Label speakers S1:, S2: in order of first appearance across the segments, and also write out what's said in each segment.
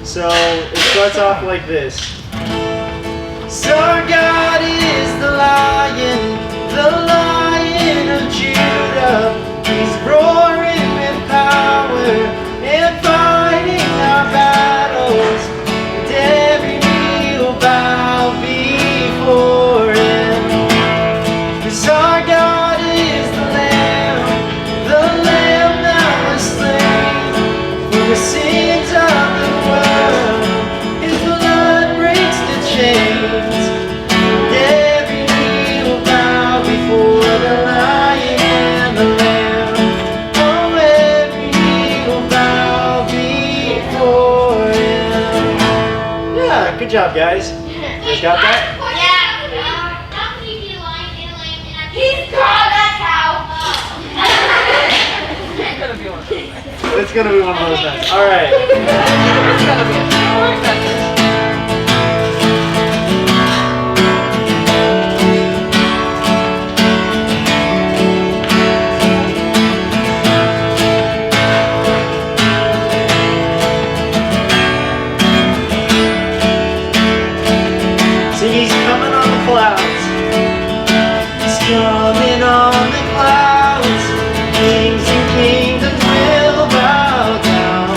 S1: So it starts off like this. So our God is the Lion of Judah. He's roaring with power and fighting our battles. And every knee will bow before Him. 'Cause our God is the Lamb that was slain for the sins of the world. His blood breaks the chains. And every knee will bow before the Lion and the Lamb. Oh, every knee will bow before Him. Yeah, good job, guys. You guys got that?
S2: He's called a cow.
S1: It's gonna be one of those nights. All right.
S3: It's gonna be a short message.
S1: See, He's coming on the clouds. He's coming on the clouds. Kings and kingdoms will bow down.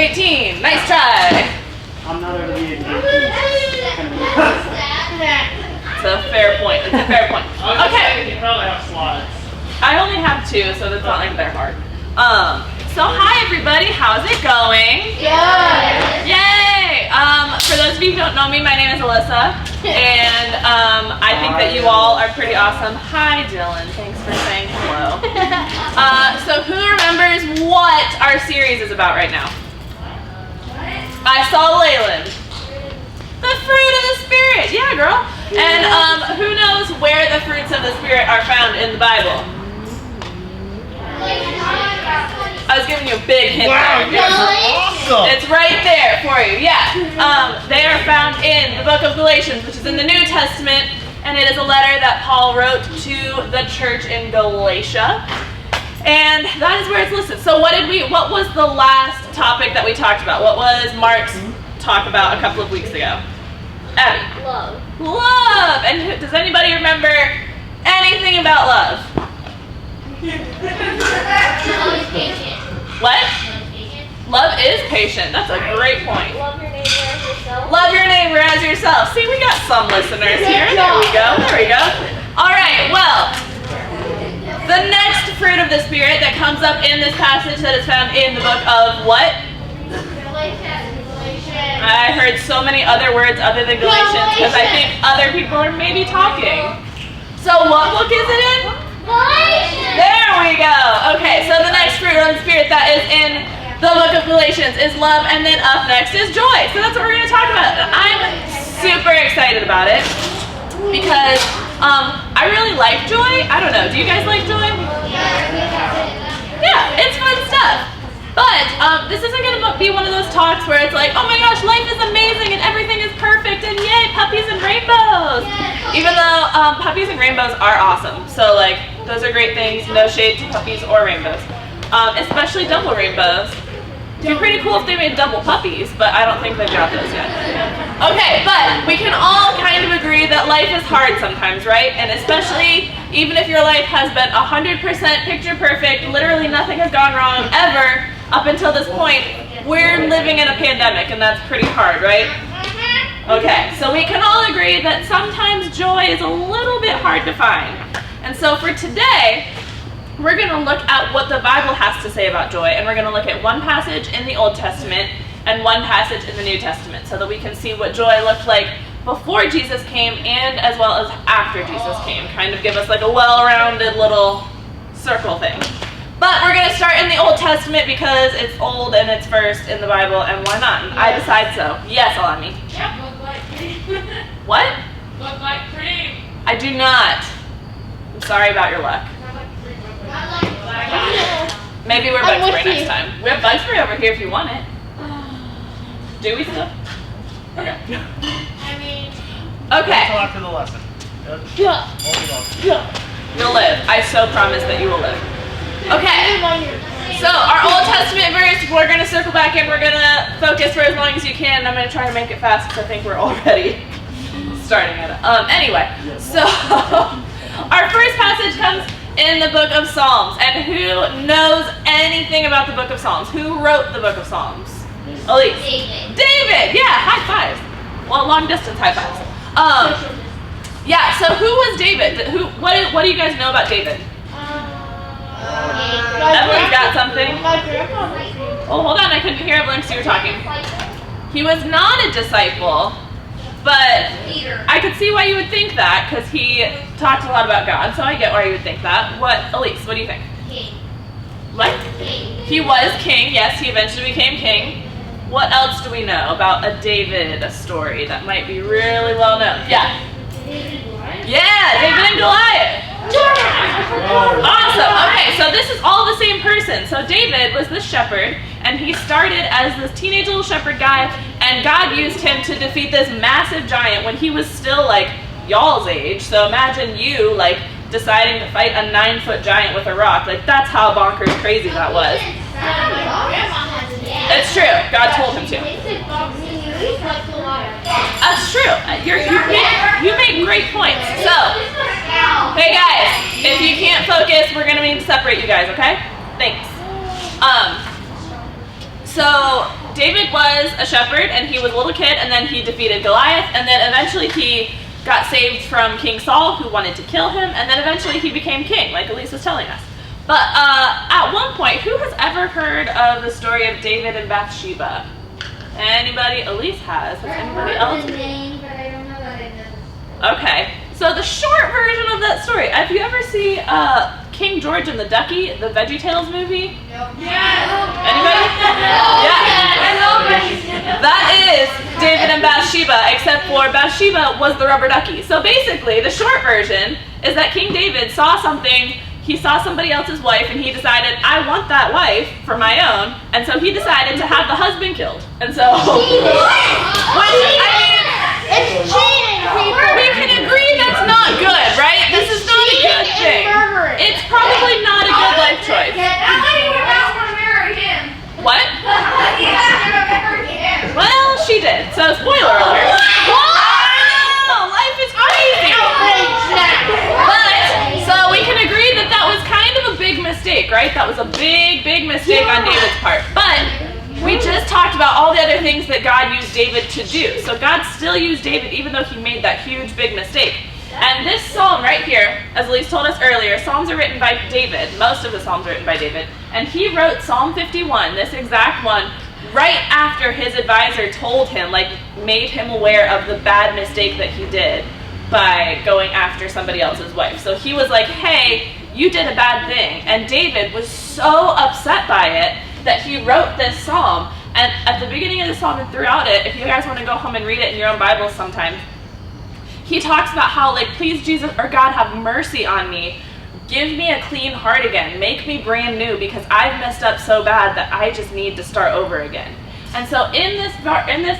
S3: 18. Nice try.
S1: I'm not over the age of 18.
S3: It's a fair point. It's a fair point. Okay.
S1: You probably have slides.
S3: I only have 2, so it's not like they're hard. So hi everybody, how's it going?
S2: Good.
S3: Yay! For those of you who don't know me, my name is Alyssa, and I think that you all are pretty awesome. Hi Dylan, thanks for saying hello. So who remembers what our series is about right now? I saw Leyland. The fruit of the Spirit, yeah girl. And who knows where the fruits of the Spirit are found in the Bible? I was giving you a big hint there.
S1: Awesome!
S3: It's right there for you, yeah. They are found in the book of Galatians, which is in the New Testament, and it is a letter that Paul wrote to the church in Galatia. And that is where it's listed. So what was the last topic that we talked about? What was Mark's talk about a couple of weeks ago? Abby?
S2: Love.
S3: Love! And does anybody remember anything about love?
S2: Love is patient.
S3: What?
S2: Love is patient.
S3: Love is patient. That's a great point.
S2: Love your neighbor as yourself.
S3: Love your neighbor as yourself. See, we got some listeners here. There we go. There we go. All right, well, the next fruit of the Spirit that comes up in this passage that is found in the book of what?
S2: Galatians.
S3: I heard so many other words other than Galatians because I think other people are maybe talking. So what book is it in?
S2: Galatians.
S3: There we go. Okay, so the next fruit of the Spirit that is in the book of Galatians is love, and then up next is joy. So that's what we're going to talk about. And I'm super excited about it because I really like joy. I don't know. Do you guys like joy? Yeah, it's fun stuff. But this isn't going to be one of those talks where it's like, oh my gosh, life is amazing and everything is perfect and yay, puppies and rainbows. Even though puppies and rainbows are awesome. So like, those are great things. No shade to puppies or rainbows. Especially double rainbows. It'd be pretty cool if they made double puppies, but I don't think they've got those yet. Okay, but we can all kind of agree that life is hard sometimes, right? And especially even if your life has been 100% picture perfect, literally nothing has gone wrong ever up until this point, we're living in a pandemic and that's pretty hard, right? Okay, so we can all agree that sometimes joy is a little bit hard to find. And so for today, we're going to look at what the Bible has to say about joy, and we're going to look at one passage in the Old Testament and one passage in the New Testament so that we can see what joy looked like before Jesus came and as well as after Jesus came. Kind of give us like a well-rounded little circle thing. But we're going to start in the Old Testament because it's old and it's first in the Bible, and why not? And I decide so. Yes, Alami. What?
S4: Look like cream.
S3: I do not. I'm sorry about your luck. Maybe we're bug spray next time. We have bug spray over here if you want it. Do we still? Okay.
S2: I mean,
S3: Okay.
S1: Until after the lesson.
S2: yeah.
S3: You'll live. I so promise that you will live. Okay. So our Old Testament verse, we're going to circle back and we're going to focus for as long as you can. And I'm going to try to make it fast because I think we're already starting at it. Anyway, so our first passage comes in the book of Psalms. And who knows anything about the book of Psalms? Who wrote the book of Psalms? Elise. David. Yeah, high fives. Well, long distance high fives. Yeah, so who was David? What do you guys know about David? Everyone's got something. Oh, hold on, I couldn't hear everyone because you were talking. He was not a disciple, but I could see why you would think that because he talked a lot about God, so I get why you would think that. Elise, what do you think?
S2: King.
S3: What? He was king, yes, he eventually became king. What else do we know about a David story that might be really well known? Yeah. Yeah, David and Goliath. Awesome. Okay, so this is all the same person. So David was the shepherd, and he started as this teenage little shepherd guy, and God used him to defeat this massive giant when he was still like y'all's age. So imagine you like deciding to fight a 9-foot giant with a rock. Like that's how bonkers crazy that was. It's true. God told him to. That's true. You make great points. So, hey guys, if you can't focus, we're gonna need to separate you guys, okay? Thanks. So David was a shepherd, and he was a little kid, and then he defeated Goliath, and then eventually he got saved from King Saul, who wanted to kill him, and then eventually he became king, like Elise was telling us. But at one point, who has ever heard of the story of David and Bathsheba? Anybody? Elise has. Has anybody else? Okay, so the short version of that story. Have you ever seen King George and the Ducky, the VeggieTales movie? Anybody? Yeah. That is David and Bathsheba, except for Bathsheba was the rubber ducky. So basically, the short version is that King David saw something. He saw somebody else's wife, and he decided, I want that wife for my own, and so he decided to have the husband killed. And so,
S2: It's cheating, people.
S3: we can agree that's not good, right? This is not a good thing. It's probably not a good life choice. What? Well, she did. So spoiler alert. Wow, life is crazy. But so we can agree that that was kind of a big mistake, right? That was a big, big mistake on David's part. But we just talked about all the other things that God used David to do. So God still used David even though he made that huge, big mistake. And this psalm right here, as Elise told us earlier, psalms are written by David. Most of the psalms are written by David. And he wrote Psalm 51, this exact one, right after his advisor told him, like, made him aware of the bad mistake that he did by going after somebody else's wife. So he was like, hey, you did a bad thing. And David was so upset by it that he wrote this psalm. And at the beginning of the psalm and throughout it, if you guys want to go home and read it in your own Bibles sometime, he talks about how, like, please Jesus or God have mercy on me. Give me a clean heart again. Make me brand new because I've messed up so bad that I just need to start over again. And so in this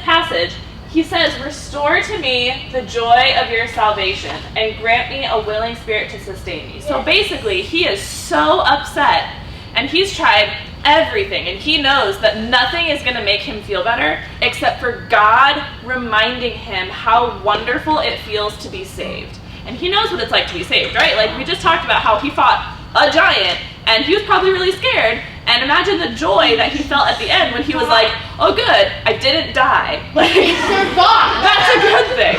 S3: passage, he says, restore to me the joy of your salvation and grant me a willing spirit to sustain me. So basically, he is so upset and he's tried everything, and he knows that nothing is going to make him feel better except for God reminding him how wonderful it feels to be saved. And he knows what it's like to be saved, right? Like we just talked about how he fought a giant and he was probably really scared, and imagine the joy that he felt at the end when he was like, oh good, I didn't die. Like, that's a good thing.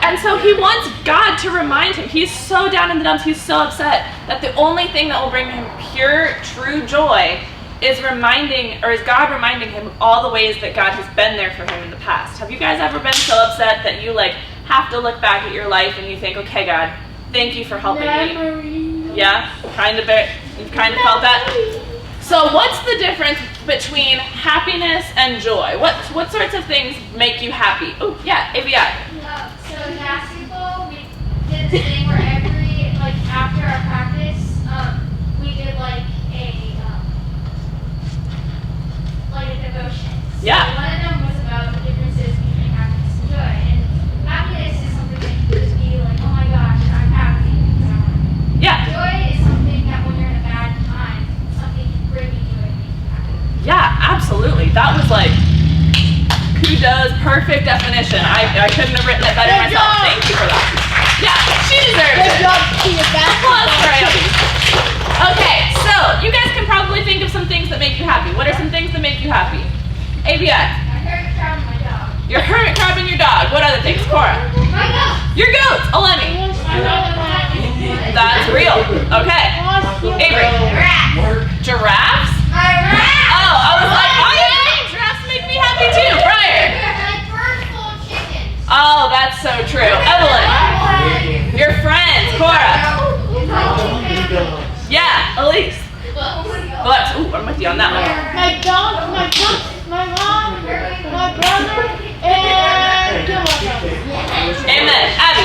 S3: And so he wants God to remind him. He's so down in the dumps, he's so upset that the only thing that will bring him pure, true joy is God reminding him of all the ways that God has been there for him in the past. Have you guys ever been so upset that you like have to look back at your life and you think, okay God, thank you for helping me? Yeah? You've kind of felt that? So what's the difference between happiness and joy? What sorts of things make you happy? Oh, yeah, ABI.
S2: So in basketball, we did this thing where after our practice, we did a devotion. So
S3: Yeah.
S2: one of them was about the differences between happiness and joy. And happiness is something that you can just be like, oh my gosh, I'm happy.
S3: Yeah.
S2: Joy is something that when you're in a bad time, something can bring you joy and make you happy.
S3: Yeah, absolutely. That was like kudos, perfect definition. I couldn't have written it better myself. Thank you for that. Yeah, she deserves it. Applause for Abby. Okay, so you guys can probably think of some things that make you happy. What are some things that make you happy? ABI.
S2: My hermit crab and my dog.
S3: Your hermit crab and your dog. What other things? Cora.
S2: My goat.
S3: Your goats. Eleni. That's real. Okay. Avery. Giraffes? Oh, I was like, giraffes make me happy too. Briar. Oh, that's so true. Evelyn. Your friends. Cora. Yeah, Elise. Books. Ooh, I'm with you on that one.
S4: My dog, my books, my mom, my brother, and
S3: Amen. Abby.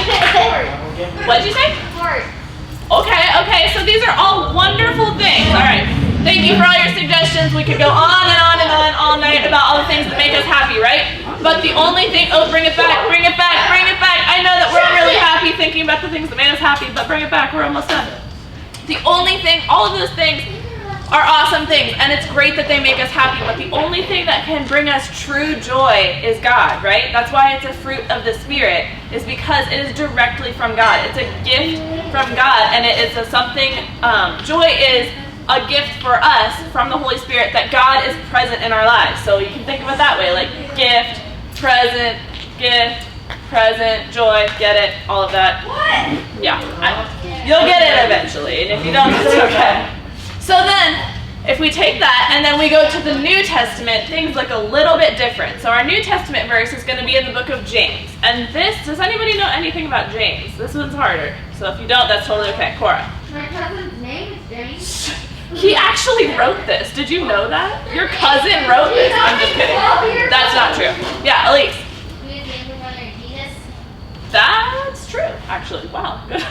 S3: What'd you say? Okay, so these are all wonderful things. All right. Thank you for all your suggestions. We could go on and on and on all night about all the things that make us happy, right? But the only thing, bring it back. I know that we're all really happy thinking about the things that made us happy, but bring it back, we're almost done. The only thing, all of those things are awesome things, and it's great that they make us happy, but the only thing that can bring us true joy is God, right? That's why it's a fruit of the Spirit, is because it is directly from God. It's a gift from God, and it is joy is a gift for us from the Holy Spirit that God is present in our lives. So you can think of it that way, like gift, present, joy, get it, all of that.
S2: What?
S3: Yeah, you'll get it eventually, and if you don't, it's okay. So then, if we take that and then we go to the New Testament, things look a little bit different. So our New Testament verse is going to be in the book of James. And this, does anybody know anything about James? This one's harder. So if you don't, that's totally okay. Cora.
S2: My cousin's name is James.
S3: He actually wrote this. Did you know that? Your cousin wrote this. I'm just kidding. That's not true. Yeah, Elise. That's true, actually. Wow, good.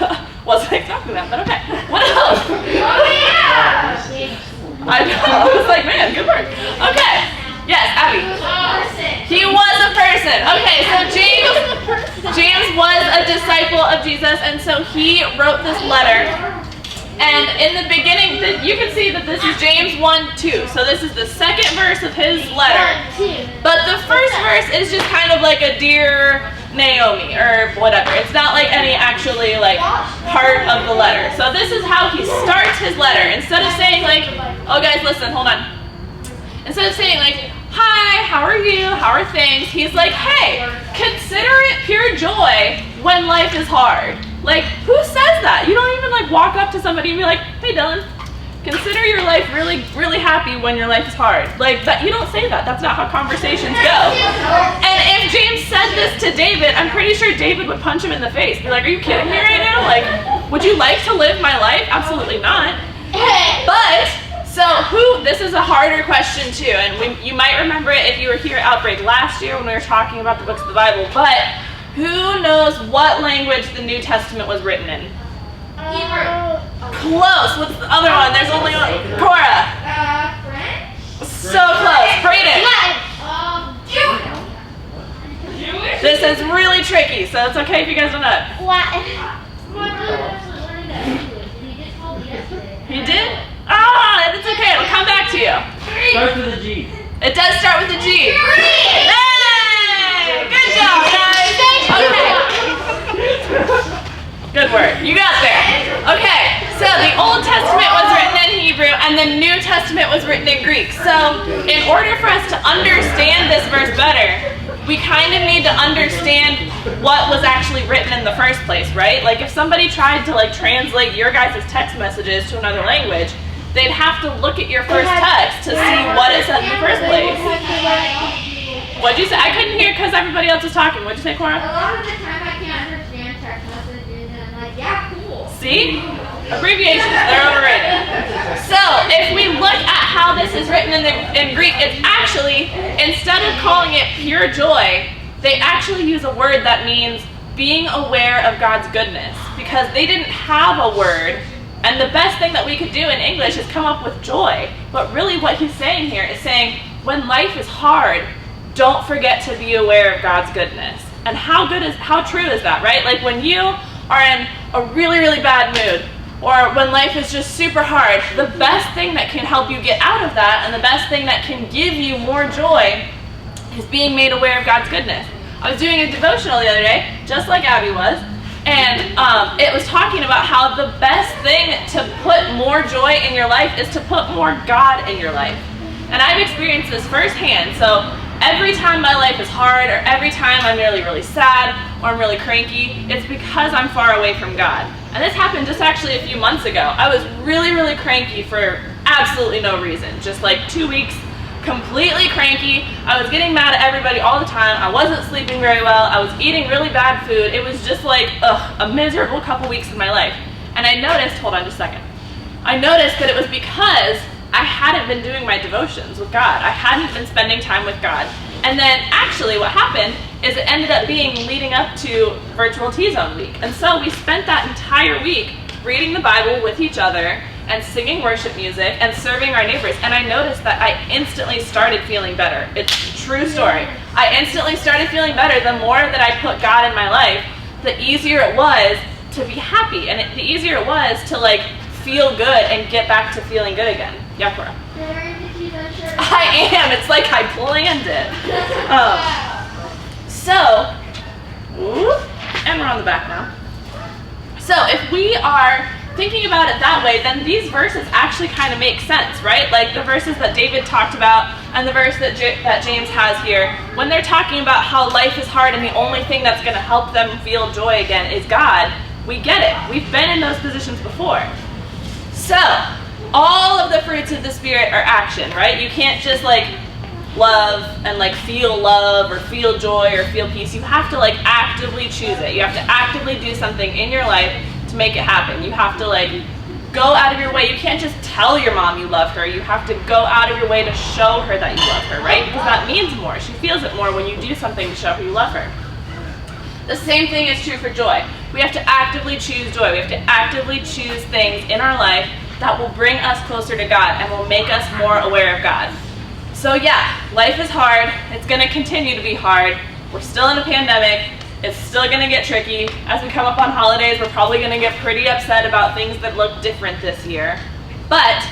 S3: Wasn't expecting that, but okay. What else?
S2: Oh yeah!
S3: I know. I was like, man, good work. Okay. Yes, Abby. He was a person. Okay, so James was a disciple of Jesus, and so he wrote this letter. And in the beginning, you can see that this is James 1:2. So this is the second verse of his letter. But the first verse is just kind of like a dear Naomi or whatever. It's not like any actually like part of the letter. So this is how he starts his letter. Instead of saying like, oh guys, listen, hold on. Instead of saying like, hi, how are you? How are things? He's like, hey, consider it pure joy when life is hard. Like, who says that? You don't even like walk up to somebody and be like, hey Dylan, consider your life really, really happy when your life is hard. Like that, you don't say that. That's not how conversations go. And if James said this to David, I'm pretty sure David would punch him in the face. Be like, are you kidding me right now? Like, would you like to live my life? Absolutely not. But, so this is a harder question too, and you might remember it if you were here at Outbreak last year when we were talking about the books of the Bible, but who knows what language the New Testament was written in?
S2: Hebrew.
S3: Close. What's the other one? There's only one. Cora.
S2: French.
S3: So close. Brayden.
S2: Jewish.
S3: This is really tricky, so it's okay if you guys don't know. He did? Ah, it's okay. It'll come back to you.
S1: Starts with a G.
S3: It does start with a G. Hey! Good job, guys. Okay. Good work. You got there. Okay, so the Old Testament was written in Hebrew and the New Testament was written in Greek. So in order for us to understand this verse better, we kind of need to understand what was actually written in the first place, right? Like if somebody tried to like translate your guys' text messages to another language, they'd have to look at your first text to see what it said in the first place. What'd you say? I couldn't hear because everybody else was talking. What'd you say, Cora?
S2: A lot of the time I can't understand text messages and I'm like, yeah, cool.
S3: See? Abbreviations, they're overrated. So, if we look at how this is written in Greek, it's actually, instead of calling it pure joy, they actually use a word that means being aware of God's goodness. Because they didn't have a word, and the best thing that we could do in English is come up with joy. But really what he's saying here is saying, when life is hard, don't forget to be aware of God's goodness. And how true is that, right? Like when you are in a really, really bad mood, or when life is just super hard, the best thing that can help you get out of that and the best thing that can give you more joy is being made aware of God's goodness. I was doing a devotional the other day, just like Abby was, and it was talking about how the best thing to put more joy in your life is to put more God in your life. And I've experienced this firsthand. So every time my life is hard, or every time I'm really, really sad, or I'm really cranky, it's because I'm far away from God. And this happened just actually a few months ago. I was really, really cranky for absolutely no reason. Just like 2 weeks, completely cranky. I was getting mad at everybody all the time. I wasn't sleeping very well. I was eating really bad food. It was just like, a miserable couple weeks in my life. And I noticed, hold on just a second. I noticed that it was because I hadn't been doing my devotions with God. I hadn't been spending time with God. And then actually what happened is it ended up being leading up to Virtual T-Zone Week. And so we spent that entire week reading the Bible with each other and singing worship music and serving our neighbors. And I noticed that I instantly started feeling better. It's a true story. I instantly started feeling better. The more that I put God in my life, the easier it was to be happy. And the easier it was to like feel good and get back to feeling good again. Yeah, Cora. I am. It's like I planned it. And we're on the back now. So if we are thinking about it that way, then these verses actually kind of make sense, right? Like the verses that David talked about and the verse that James has here, when they're talking about how life is hard and the only thing that's going to help them feel joy again is God, we get it. We've been in those positions before. So, all of the fruits of the Spirit are action, right? You can't just like love and like feel love or feel joy or feel peace. You have to like actively choose it. You have to actively do something in your life to make it happen. You have to like go out of your way. You can't just tell your mom you love her. You have to go out of your way to show her that you love her, right? Because that means more. She feels it more when you do something to show her you love her. The same thing is true for joy. We have to actively choose joy. We have to actively choose things in our life that will bring us closer to God and will make us more aware of God. So yeah, life is hard. It's going to continue to be hard. We're still in a pandemic. It's still going to get tricky. As we come up on holidays, we're probably going to get pretty upset about things that look different this year. But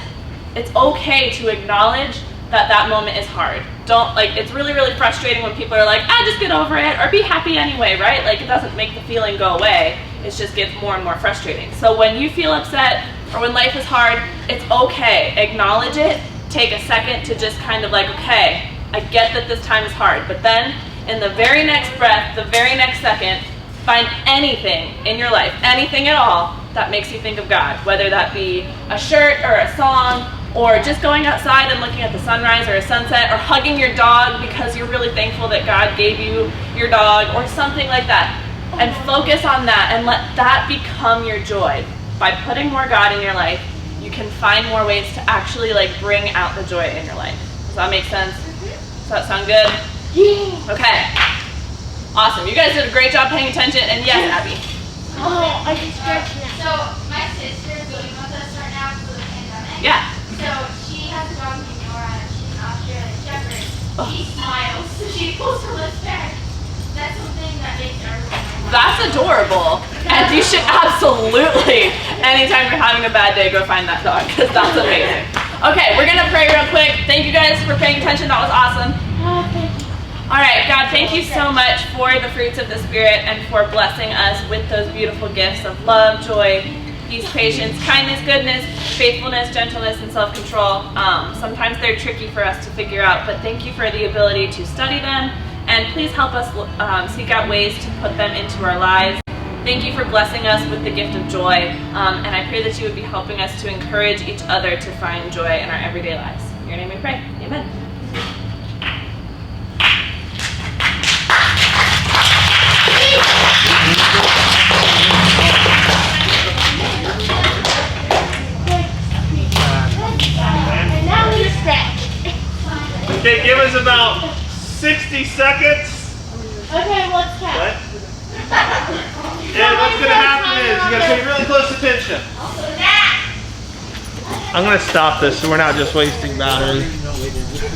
S3: it's okay to acknowledge that that moment is hard. Don't, like, it's really, really frustrating when people are like, just get over it, or be happy anyway, right? Like, it doesn't make the feeling go away. It just gets more and more frustrating. So when you feel upset or when life is hard, it's okay. Acknowledge it. Take a second to just kind of like, okay, I get that this time is hard, but then in the very next breath, the very next second, find anything in your life, anything at all, that makes you think of God, whether that be a shirt or a song, or just going outside and looking at the sunrise or a sunset, or hugging your dog because you're really thankful that God gave you your dog, or something like that. And focus on that and let that become your joy. By putting more God in your life, you can find more ways to actually like bring out the joy in your life. Does that make sense? Does that sound good?
S4: Yeah.
S3: Okay. Awesome. You guys did a great job paying attention, and yes, Abby.
S4: Oh, I can stretch now.
S2: So my sister's living with us right now for the pandemic.
S3: Yeah.
S2: So she has a dog named Nora, and she's an Australian Shepherd. She smiles, so she pulls her lips back. That's something that makes everyone.
S3: That's adorable. And you should absolutely, anytime you're having a bad day, go find that dog, because that's amazing. Okay, we're going to pray real quick. Thank you guys for paying attention. That was awesome.
S4: Oh, thank you.
S3: All right, God, thank you so much for the fruits of the Spirit and for blessing us with those beautiful gifts of love, joy, peace, patience, kindness, goodness, faithfulness, gentleness, and self-control. Sometimes they're tricky for us to figure out, but thank you for the ability to study them, and please help us seek out ways to put them into our lives. Thank you for blessing us with the gift of joy, and I pray that you would be helping us to encourage each other to find joy in our everyday lives. In your name we pray. Amen.
S4: And now we stretch.
S1: Okay, give us about 60 seconds.
S4: Okay, let's count.
S1: What? And what's going to happen is you're going to pay really close attention. I'm going to stop this so we're not just wasting battery.